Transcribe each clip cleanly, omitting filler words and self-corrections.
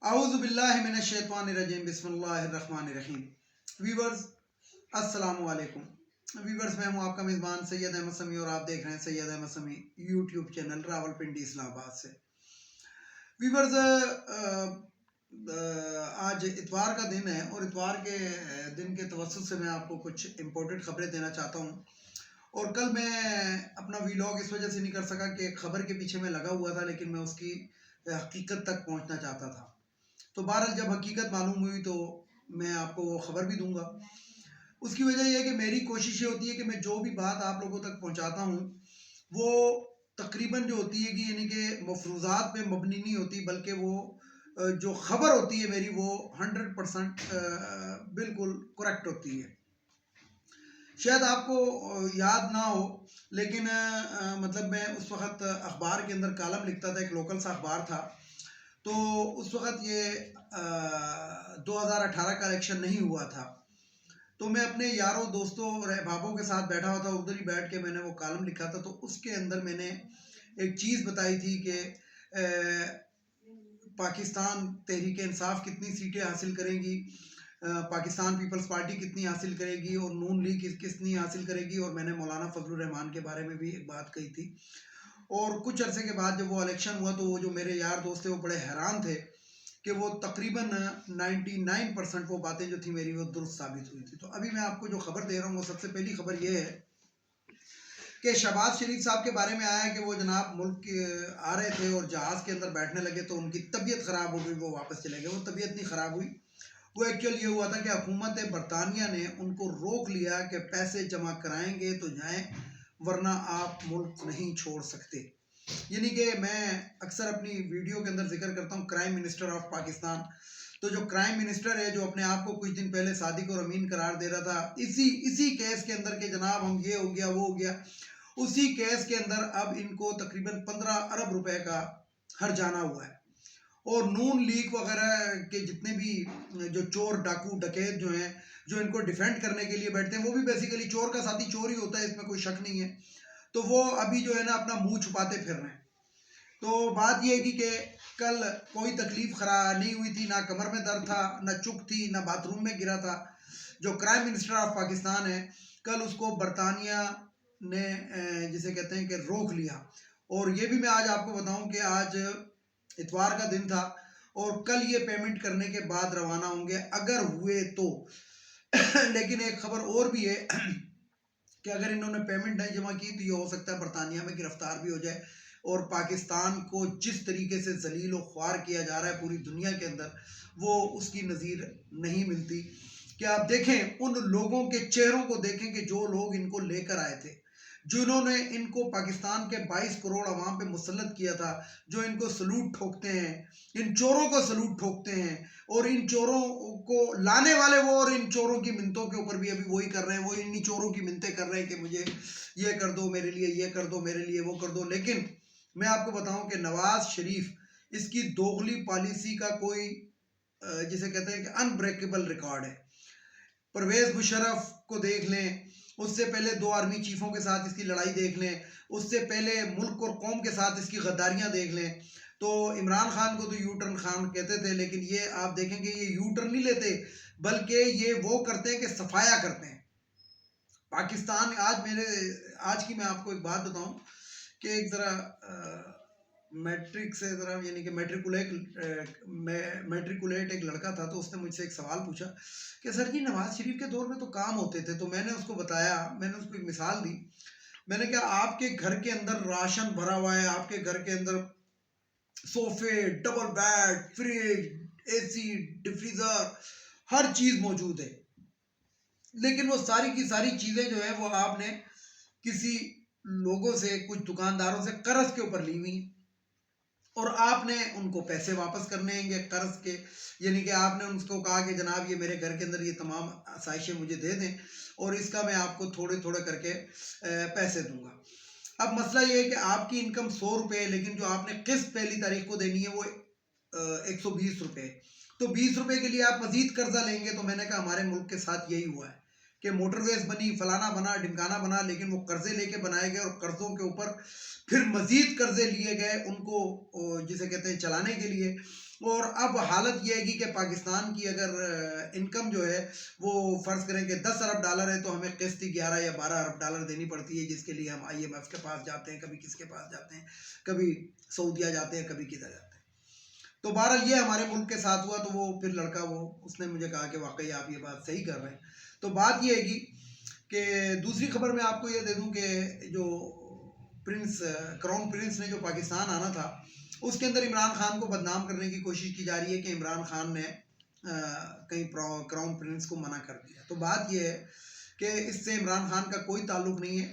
اعوذ باللہ من الشیطان الرجیم بسم اللہ الرحمن الرحیم۔ ویورز السلام علیکم۔ ویورز میں ہوں آپ کا میزبان سید احمد سمیع اور آپ دیکھ رہے ہیں سید احمد سمیع یوٹیوب چینل راولپنڈی اسلام آباد سے۔ ویورز آج اتوار کا دن ہے اور اتوار کے دن کے توسط سے میں آپ کو کچھ امپورٹنٹ خبریں دینا چاہتا ہوں، اور کل میں اپنا ویلاگ اس وجہ سے نہیں کر سکا کہ ایک خبر کے پیچھے میں لگا ہوا تھا، لیکن میں اس کی حقیقت تک پہنچنا چاہتا تھا۔ تو بہرحال جب حقیقت معلوم ہوئی تو میں آپ کو وہ خبر بھی دوں گا۔ اس کی وجہ یہ ہے کہ میری کوشش یہ ہوتی ہے کہ میں جو بھی بات آپ لوگوں تک پہنچاتا ہوں وہ تقریباً جو ہوتی ہے کہ یعنی کہ مفروضات پہ مبنی نہیں ہوتی، بلکہ وہ جو خبر ہوتی ہے میری وہ 100% بالکل کریکٹ ہوتی ہے۔ شاید آپ کو یاد نہ ہو، لیکن مطلب میں اس وقت اخبار کے اندر کالم لکھتا تھا، ایک لوکل سا اخبار تھا۔ تو اس وقت یہ 2018 کا الیکشن نہیں ہوا تھا، تو میں اپنے یاروں دوستوں اور احبابوں کے ساتھ بیٹھا ہوا تھا، ادھر ہی بیٹھ کے میں نے وہ کالم لکھا تھا۔ تو اس کے اندر میں نے ایک چیز بتائی تھی کہ پاکستان تحریک انصاف کتنی سیٹیں حاصل کرے گی، پاکستان پیپلز پارٹی کتنی حاصل کرے گی، اور نون لیگ کتنی حاصل کرے گی، اور میں نے مولانا فضل الرحمان کے بارے میں بھی ایک بات کہی تھی۔ اور کچھ عرصے کے بعد جب وہ الیکشن ہوا تو وہ جو میرے یار دوست تھے وہ بڑے حیران تھے کہ وہ تقریباً 99% وہ باتیں جو تھی میری وہ درست ثابت ہوئی تھی۔ تو ابھی میں آپ کو جو خبر دے رہا ہوں وہ سب سے پہلی خبر یہ ہے کہ شہباز شریف صاحب کے بارے میں آیا ہے کہ وہ جناب ملک آ رہے تھے اور جہاز کے اندر بیٹھنے لگے تو ان کی طبیعت خراب ہو گئی، وہ واپس چلے گئے۔ وہ طبیعت نہیں خراب ہوئی، وہ ایکچوئل یہ ہوا تھا کہ حکومت برطانیہ نے ان کو روک لیا کہ پیسے جمع کرائیں گے تو جائیں، ورنہ آپ ملک نہیں چھوڑ سکتے۔ یعنی کہ میں اکثر اپنی ویڈیو کے اندر ذکر کرتا ہوں کرائم منسٹر آف پاکستان۔ تو جو کرائم منسٹر ہے، جو اپنے آپ کو کچھ دن پہلے صادق اور امین قرار دے رہا تھا اسی کیس کے اندر کہ جناب ہم یہ ہو گیا وہ ہو گیا، اسی کیس کے اندر اب ان کو تقریباً 15 ارب روپے کا ہرجانہ ہوا ہے۔ اور نون لیگ وغیرہ کے جتنے بھی جو چور ڈاکو ڈکیت جو ہیں، جو ان کو ڈیفینڈ کرنے کے لیے بیٹھتے ہیں، وہ بھی بیسیکلی چور کا ساتھی چور ہی ہوتا ہے، اس میں کوئی شک نہیں ہے۔ تو وہ ابھی جو ہے نا اپنا منہ چھپاتے پھر رہے ہیں۔ تو بات یہ ہے کہ کل کوئی تکلیف خراب نہیں ہوئی تھی، نہ کمر میں درد تھا، نہ چک تھی، نہ باتھ روم میں گرا تھا۔ جو کرائم منسٹر آف پاکستان ہے، کل اس کو برطانیہ نے جسے کہتے ہیں کہ روک لیا۔ اور یہ بھی میں آج آپ کو بتاؤں کہ آج اتوار کا دن تھا اور کل یہ پیمنٹ کرنے کے بعد روانہ ہوں گے اگر ہوئے تو۔ لیکن ایک خبر اور بھی ہے کہ اگر انہوں نے پیمنٹ نہیں جمع کی تو یہ ہو سکتا ہے برطانیہ میں گرفتار بھی ہو جائے، اور پاکستان کو جس طریقے سے ذلیل و خوار کیا جا رہا ہے پوری دنیا کے اندر، وہ اس کی نظیر نہیں ملتی۔ کہ آپ دیکھیں ان لوگوں کے چہروں کو دیکھیں کہ جو لوگ ان کو لے کر آئے تھے، جنہوں نے ان کو پاکستان کے 22 کروڑ عوام پہ مسلط کیا تھا، جو ان کو سلوٹ ٹھوکتے ہیں، ان چوروں کو سلوٹ ٹھوکتے ہیں، اور ان چوروں کو لانے والے وہ، اور ان چوروں کی منتوں کے اوپر بھی ابھی وہی کر رہے ہیں، وہ انہی چوروں کی منتیں کر رہے ہیں کہ مجھے یہ کر دو، میرے لیے یہ کر دو، میرے لیے وہ کر دو۔ لیکن میں آپ کو بتاؤں کہ نواز شریف اس کی دوغلی پالیسی کا کوئی جسے کہتے ہیں کہ انبریکیبل ریکارڈ ہے۔ پرویز مشرف کو دیکھ لیں، اس سے پہلے 2 آرمی چیفوں کے ساتھ اس کی لڑائی دیکھ لیں، اس سے پہلے ملک اور قوم کے ساتھ اس کی غداریاں دیکھ لیں۔ تو عمران خان کو تو یو ٹرن خان کہتے تھے، لیکن یہ آپ دیکھیں کہ یہ یو ٹرن نہیں لیتے، بلکہ یہ وہ کرتے ہیں کہ صفایا کرتے ہیں۔ پاکستان آج کی میں آپ کو ایک بات بتاؤں کہ ایک ذرا میٹرک سے ذرا یعنی کہ میٹریکولیٹ ایک لڑکا تھا، تو اس نے مجھ سے ایک سوال پوچھا کہ سر جی نواز شریف کے دور میں تو کام ہوتے تھے۔ تو میں نے اس کو بتایا، میں نے اس کو ایک مثال دی، میں نے کہا آپ کے گھر کے اندر راشن بھرا ہوا ہے، آپ کے گھر کے اندر صوفے، ڈبل بیڈ، فریج، اے سی، ڈیفریزر، ہر چیز موجود ہے، لیکن وہ ساری کی ساری چیزیں جو ہے وہ آپ نے کسی لوگوں سے، کچھ دکانداروں سے قرض کے اوپر لی ہوئی، اور آپ نے ان کو پیسے واپس کرنے ہیں گے قرض کے۔ یعنی کہ آپ نے ان کو کہا کہ جناب یہ میرے گھر کے اندر یہ تمام آسائشیں مجھے دے دیں، اور اس کا میں آپ کو تھوڑے تھوڑے کر کے پیسے دوں گا۔ اب مسئلہ یہ ہے کہ آپ کی انکم 100 روپے ہے، لیکن جو آپ نے قسط پہلی تاریخ کو دینی ہے وہ 120 روپے۔ تو 20 روپے کے لیے آپ مزید قرضہ لیں گے۔ تو میں نے کہا ہمارے ملک کے ساتھ یہی ہوا ہے کہ موٹر ویز بنی، فلانا بنا، ڈمکانا بنا، لیکن وہ قرضے لے کے بنائے گئے اور قرضوں کے اوپر پھر مزید قرضے لیے گئے ان کو جسے کہتے ہیں چلانے کے لیے. اور اب حالت یہ ہے کہ پاکستان کی اگر انکم جو ہے وہ فرض کریں کہ $10 ارب ہے تو ہمیں قسط 11 یا $12 ارب دینی پڑتی ہے، جس کے لیے ہم IMF کے پاس جاتے ہیں، کبھی کس کے پاس جاتے ہیں، کبھی سعودیہ جاتے ہیں، کبھی کدھر جاتے ہیں. تو بہرحال یہ ہمارے ملک کے ساتھ ہوا. تو وہ پھر لڑکا اس نے مجھے کہا کہ واقعی آپ یہ بات صحیح کر رہے ہیں. تو بات یہ ہے کہ دوسری خبر میں آپ کو یہ دے دوں کہ جو کراؤن پرنس نے جو پاکستان آنا تھا اس کے اندر عمران خان کو بدنام کرنے کی کوشش کی جا رہی ہے کہ عمران خان نے کہیں کراؤن پرنس کو منع کر دیا. تو بات یہ ہے کہ اس سے عمران خان کا کوئی تعلق نہیں ہے.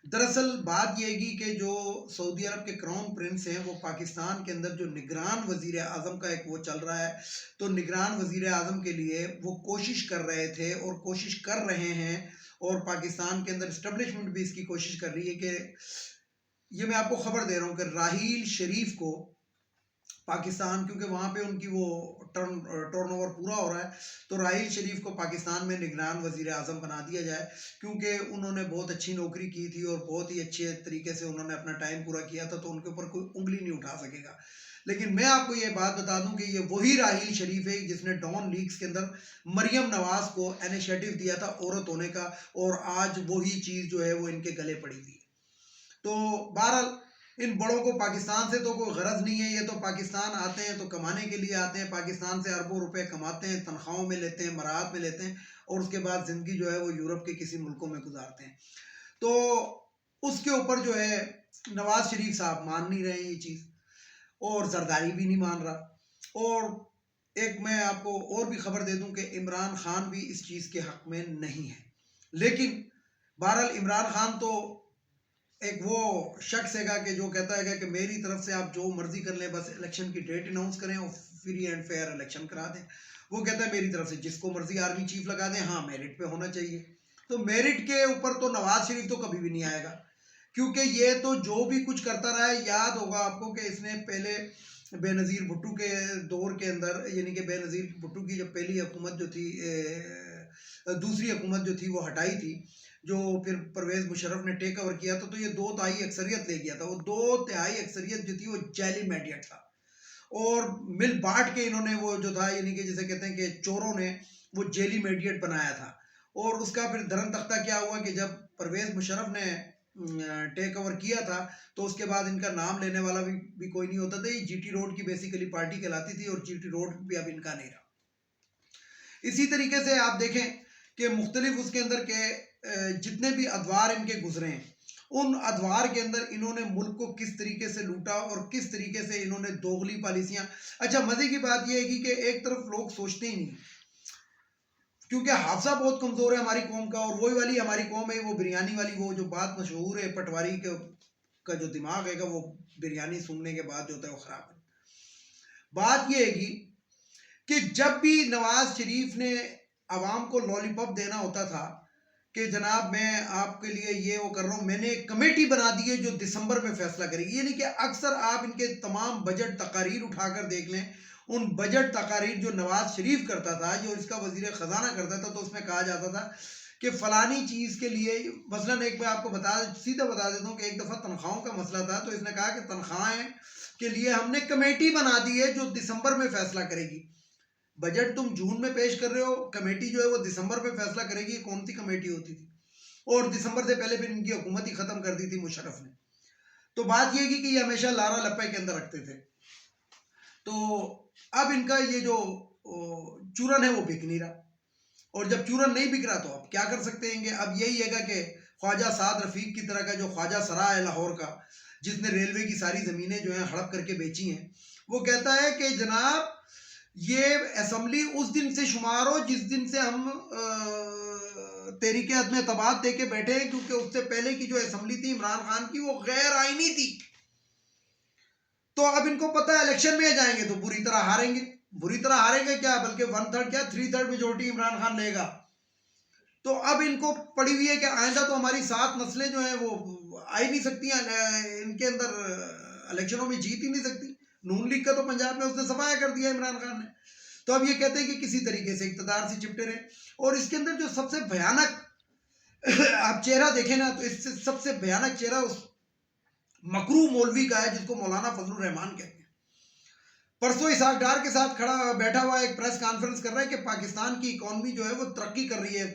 دراصل بات یہ ہے کہ جو سعودی عرب کے کراؤن پرنس ہیں وہ پاکستان کے اندر جو نگران وزیر اعظم کا ایک وہ چل رہا ہے، تو نگران وزیر اعظم کے لیے وہ کوشش کر رہے تھے اور کوشش کر رہے ہیں، اور پاکستان کے اندر اسٹیبلشمنٹ بھی اس کی کوشش کر رہی ہے کہ یہ میں آپ کو خبر دے رہا ہوں کہ راحیل شریف کو پاکستان، کیونکہ وہاں پہ ان کی وہ ٹرن اوور پورا ہو رہا ہے، تو راحیل شریف کو پاکستان میں نگران وزیر اعظم بنا دیا جائے، کیونکہ انہوں نے بہت اچھی نوکری کی تھی اور بہت ہی اچھے طریقے سے انہوں نے اپنا ٹائم پورا کیا تھا، تو ان کے اوپر کوئی انگلی نہیں اٹھا سکے گا. لیکن میں آپ کو یہ بات بتا دوں کہ یہ وہی راحیل شریف ہے جس نے ڈان لیکس کے اندر مریم نواز کو انیشیٹو دیا تھا عورت ہونے کا، اور آج وہی چیز جو ہے وہ ان کے گلے پڑی ہوئی ہے. تو بہرحال ان بڑوں کو پاکستان سے تو کوئی غرض نہیں ہے. یہ تو پاکستان آتے ہیں تو کمانے کے لیے آتے ہیں، پاکستان سے اربوں روپے کماتے ہیں، تنخواہوں میں لیتے ہیں، مراحت میں لیتے ہیں، اور اس کے بعد زندگی جو ہے وہ یورپ کے کسی ملکوں میں گزارتے ہیں. تو اس کے اوپر جو ہے نواز شریف صاحب مان نہیں رہے یہ چیز، اور زرداری بھی نہیں مان رہا. اور ایک میں آپ کو اور بھی خبر دے دوں کہ عمران خان بھی اس چیز کے حق میں نہیں ہے. لیکن بہرحال عمران خان تو ایک وہ شخص ہے گا کہ جو کہتا ہے گا کہ میری طرف سے آپ جو مرضی کر لیں، بس الیکشن کی ڈیٹ اناؤنس کریں اور فری اینڈ فیئر الیکشن کرا دیں. وہ کہتا ہے میری طرف سے جس کو مرضی آرمی چیف لگا دیں، ہاں میرٹ پہ ہونا چاہیے. تو میرٹ کے اوپر تو نواز شریف تو کبھی بھی نہیں آئے گا، کیونکہ یہ تو جو بھی کچھ کرتا رہا ہے. یاد ہوگا آپ کو کہ اس نے پہلے بے نظیر بھٹو کے دور کے اندر، یعنی کہ بے نظیر بھٹو کی جب پہلی حکومت جو تھی، دوسری حکومت جو تھی وہ ہٹائی تھی، جو پھر پرویز مشرف نے ٹیک اوور کیا تھا، تو یہ 2 تہائی اکثریت لے گیا تھا. وہ 2 تہائی اکثریت جو تھی وہ جعلی میڈیٹ تھا، اور مل بانٹ کے انہوں نے وہ جو تھا، یعنی کہ جسے کہتے ہیں کہ چوروں نے وہ جعلی میڈیٹ بنایا تھا. اور اس کا پھر درن تختہ کیا ہوا کہ جب پرویز مشرف نے ٹیک اوور کیا تھا تو اس کے بعد ان کا نام لینے والا بھی کوئی نہیں ہوتا تھا. یہ جی ٹی روڈ کی بیسیکلی پارٹی کہلاتی تھی، اور جی ٹی روڈ بھی اب ان کا نہیں رہا. اسی طریقے سے آپ دیکھیں کہ مختلف اس کے اندر کے جتنے بھی ادوار ان کے گزرے ہیں، ان ادوار کے اندر انہوں نے ملک کو کس طریقے سے لوٹا اور کس طریقے سے انہوں نے دوغلی پالیسیاں. اچھا مزے کی بات یہ ہے کہ ایک طرف لوگ سوچتے ہی نہیں، کیونکہ حافظہ بہت کمزور ہے ہماری قوم کا، اور وہی والی ہماری قوم ہے وہ بریانی والی، وہ جو بات مشہور ہے پٹواری کا جو دماغ ہے گا وہ بریانی سننے کے بعد جو ہوتا ہے وہ خراب ہے. بات یہ ہے کہ جب بھی نواز شریف نے عوام کو لالی پاپ دینا ہوتا تھا کہ جناب میں آپ کے لیے یہ وہ کر رہا ہوں، میں نے ایک کمیٹی بنا دی ہے جو دسمبر میں فیصلہ کرے گی. یعنی کہ اکثر آپ ان کے تمام بجٹ تقاریر اٹھا کر دیکھ لیں، ان بجٹ تقاریر جو نواز شریف کرتا تھا، جو اس کا وزیر خزانہ کرتا تھا، تو اس میں کہا جاتا تھا کہ فلانی چیز کے لیے، مثلا ایک میں آپ کو سیدھا بتا دیتا ہوں کہ ایک دفعہ تنخواہوں کا مسئلہ تھا، تو اس نے کہا کہ تنخواہیں کے لیے ہم نے کمیٹی بنا دی ہے جو دسمبر میں فیصلہ کرے گی. بجٹ تم جون میں پیش کر رہے ہو، کمیٹی جو ہے وہ دسمبر میں فیصلہ کرے گی. کون سی کمیٹی ہوتی تھی؟ اور دسمبر سے پہلے پھر ان کی حکومت ہی ختم کر دی تھی مشرف نے. تو بات یہ کی کہ یہ ہمیشہ لارا لپے کے اندر رکھتے تھے. تو اب ان کا یہ جو چورن ہے وہ بک نہیں رہا، اور جب چورن نہیں بک رہا تو اب کیا کر سکتے ہیں؟ اب یہی ہے گا کہ خواجہ سعد رفیق کی طرح کا جو خواجہ سرا ہے لاہور کا، جس نے ریلوے کی ساری زمینیں جو ہیں ہڑپ کر کے بیچی ہیں، وہ کہتا ہے کہ جناب یہ اسمبلی اس دن سے شمار ہو جس دن سے ہم تحریک عدم اعتماد دے کے بیٹھے ہیں، کیونکہ اس سے پہلے کی جو اسمبلی تھی عمران خان کی وہ غیر آئینی تھی. تو اب ان کو پتہ ہے الیکشن میں جائیں گے تو بری طرح ہاریں گے. بری طرح ہاریں گے کیا، بلکہ 1/3 کیا 3/3 میجورٹی عمران خان لے گا. تو اب ان کو پڑی ہوئی ہے کہ آئندہ تو ہماری 7 نسلیں جو ہیں وہ آ ہی نہیں سکتی ہیں، ان کے اندر الیکشنوں میں جیت ہی نہیں سکتی. نون لیگ کا تو پنجاب میں اس نے صفایا کر دیا عمران خان نے. تو اب یہ کہتے ہیں کہ کسی طریقے سے اقتدار سے چپٹے رہے. اور اس کے اندر جو سب سے بھیانک آپ چہرہ دیکھیں نا تو اس سے سب سے بھیانک چہرہ اس مکرو مولوی کا ہے جس کو مولانا فضل الرحمان کہتے ہیں. پرسوں اسحاق ڈار کے ساتھ کھڑا بیٹھا ہوا ایک پریس کانفرنس کر رہا ہے کہ پاکستان کی اکانومی جو ہے وہ ترقی کر رہی ہے.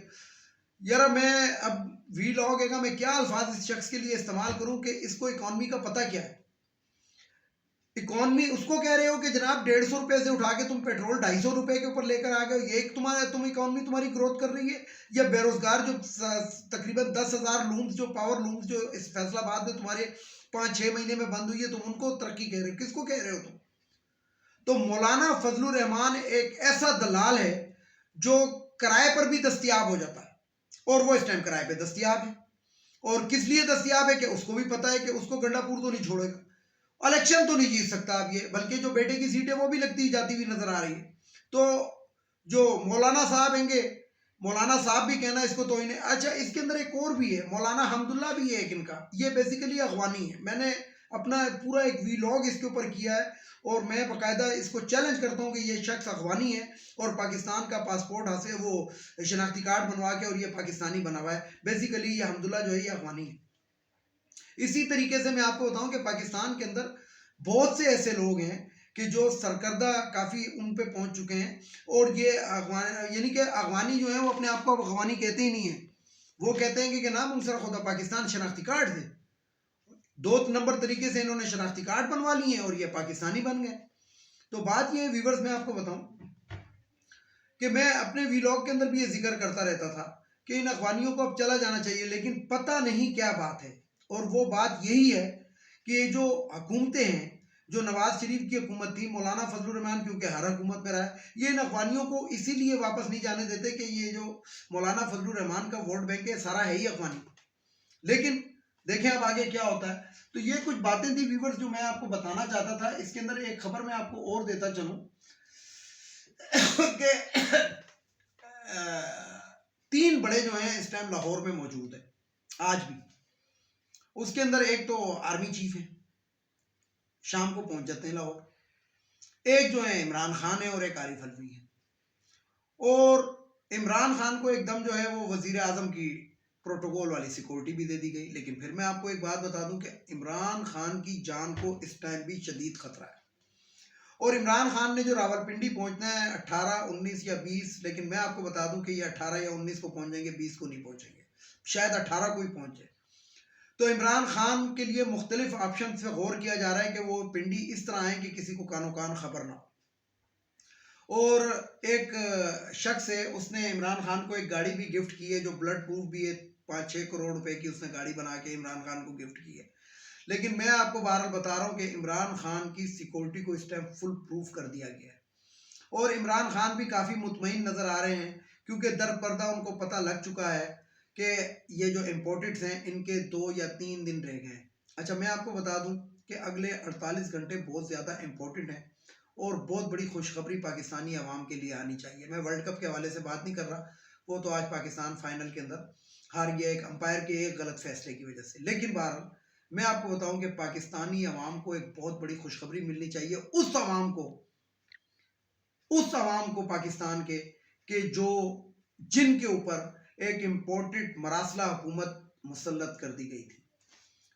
یار میں اب وی لاگ ہے گا میں کیا الفاظ اس شخص کے لیے استعمال کروں کہ اس کو اکانومی کا پتہ کیا ہے. اکانومی اس کو کہہ رہے ہو کہ جناب 150 روپے سے اٹھا کے تم پیٹرول 250 روپے کے اوپر لے کر آ گئے, یہ تم اکانومی تمہاری گروتھ کر رہی ہے. یا بے روزگار جو تقریباً 10,000 لومز جو پاور لومز جو اس فیصلہ آباد میں تمہارے 5-6 مہینے میں بند ہوئی ہے تم ان کو ترقی کہہ رہے ہو, کس کو کہہ رہے ہو تم؟ تو مولانا فضل الرحمان ایک ایسا دلال ہے جو کرائے پر بھی دستیاب ہو جاتا ہے, اور وہ اس ٹائم کرائے پہ دستیاب ہے. اور کس لیے دستیاب ہے کہ اس کو بھی پتا ہے کہ اس کو گنڈا پور تو نہیں چھوڑے گا, الیکشن تو نہیں جیت سکتا اب یہ, بلکہ جو بیٹے کی سیٹ ہے وہ بھی لگتی جاتی ہوئی نظر آ رہی ہے. تو جو مولانا صاحب ہیں گے, مولانا صاحب بھی کہنا اس کو تو انہیں. اچھا اس کے اندر ایک اور بھی ہے, مولانا حمداللہ بھی ہے ایک ان کا, یہ بیسیکلی اغوانی ہے. میں نے اپنا پورا ایک وی لاگ اس کے اوپر کیا ہے اور میں باقاعدہ اس کو چیلنج کرتا ہوں کہ یہ شخص اغوانی ہے اور پاکستان کا پاسپورٹ حاصل وہ شناختی کارڈ بنوا کے اور یہ پاکستانی بنا ہوا ہے. بیسیکلی یہ حمداللہ جو ہے یہ اغوانی ہے. اسی طریقے سے میں آپ کو بتاؤں کہ پاکستان کے اندر بہت سے ایسے لوگ ہیں کہ جو سرکردہ کافی ان پہ پہنچ چکے ہیں, اور یہ یعنی کہ اغوانی جو ہیں وہ اپنے آپ کو اغوانی کہتے ہی نہیں ہیں. وہ کہتے ہیں کہ نام انصر خدا پاکستان شناختی کارڈ تھے, 2 نمبر طریقے سے انہوں نے شناختی کارڈ بنوا لی ہیں اور یہ پاکستانی بن گئے. تو بات یہ ہے ویورز, میں آپ کو بتاؤں کہ میں اپنے وی لاگ کے اندر بھی یہ ذکر کرتا رہتا تھا کہ ان اغوانیوں کو اب چلا جانا چاہیے, لیکن پتہ نہیں کیا بات ہے. اور وہ بات یہی ہے کہ جو حکومتیں ہیں, جو نواز شریف کی حکومت تھی, مولانا فضل الرحمان کیونکہ ہر حکومت میں رہا ہے, یہ ان اغوانیوں کو اسی لیے واپس نہیں جانے دیتے کہ یہ جو مولانا فضل الرحمان کا ووٹ بینک ہے سارا ہے ہی اغوانی. لیکن دیکھیں اب آگے کیا ہوتا ہے. تو یہ کچھ باتیں تھی ویورز جو میں آپ کو بتانا چاہتا تھا. اس کے اندر ایک خبر میں آپ کو اور دیتا چلوں کہ 3 بڑے جو ہیں اس ٹائم لاہور میں موجود ہیں آج بھی. اس کے اندر ایک تو آرمی چیف ہے, شام کو پہنچ جاتے ہیں لاہور. ایک جو ہے عمران خان ہے اور ایک عارف الوی ہے. اور عمران خان کو ایک دم جو ہے وہ وزیر اعظم کی پروٹوکول والی سیکورٹی بھی دے دی گئی. لیکن پھر میں آپ کو ایک بات بتا دوں کہ عمران خان کی جان کو اس ٹائم بھی شدید خطرہ ہے. اور عمران خان نے جو راولپنڈی پہنچنا ہے 18, 19 یا 20, لیکن میں آپ کو بتا دوں کہ یہ 18 یا 19 کو پہنچ جائیں گے, 20 کو نہیں پہنچیں گے, شاید 18 کو ہی پہنچ جائے. تو عمران خان کے لیے مختلف آپشن سے غور کیا جا رہا ہے کہ وہ پنڈی اس طرح آئیں کہ کسی کو کانو کان خبر نہ ہو. اور ایک شخص ہے, اس نے عمران خان کو ایک گاڑی بھی گفٹ کی ہے جو بلڈ پروف بھی ہے, 5-6 کروڑ روپے کی اس نے گاڑی بنا کے عمران خان کو گفٹ کی ہے. لیکن میں آپ کو بہرحال بتا رہا ہوں کہ عمران خان کی سیکورٹی کو اس ٹائم فل پروف کر دیا گیا ہے. اور عمران خان بھی کافی مطمئن نظر آ رہے ہیں کیونکہ در پردہ ان کو پتہ لگ چکا ہے کہ یہ جو امپورٹڈز ہیں ان کے 2 یا 3 دن رہ گئے ہیں. اچھا میں آپ کو بتا دوں کہ اگلے 48 گھنٹے بہت زیادہ امپورٹنٹ ہیں اور بہت بڑی خوشخبری پاکستانی عوام کے لیے آنی چاہیے. میں ورلڈ کپ کے حوالے سے بات نہیں کر رہا, وہ تو آج پاکستان فائنل کے اندر ہار گیا ایک امپائر کے ایک غلط فیصلے کی وجہ سے. لیکن بہرحال میں آپ کو بتاؤں کہ پاکستانی عوام کو ایک بہت بڑی خوشخبری ملنی چاہیے, اس عوام کو پاکستان کے کہ جو جن کے اوپر ایک امپورٹنٹ مراسلہ حکومت مسلط کر دی گئی تھی.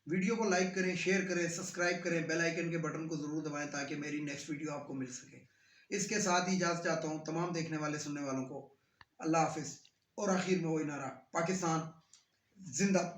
ویڈیو کو لائک کریں, شیئر کریں, سبسکرائب کریں, بیل آئیکن کے بٹن کو ضرور دبائیں تاکہ میری نیکسٹ ویڈیو آپ کو مل سکے. اس کے ساتھ ہی اجازت چاہتا ہوں تمام دیکھنے والے سننے والوں کو. اللہ حافظ. اور آخر میں وہی نعرہ, پاکستان زندہ.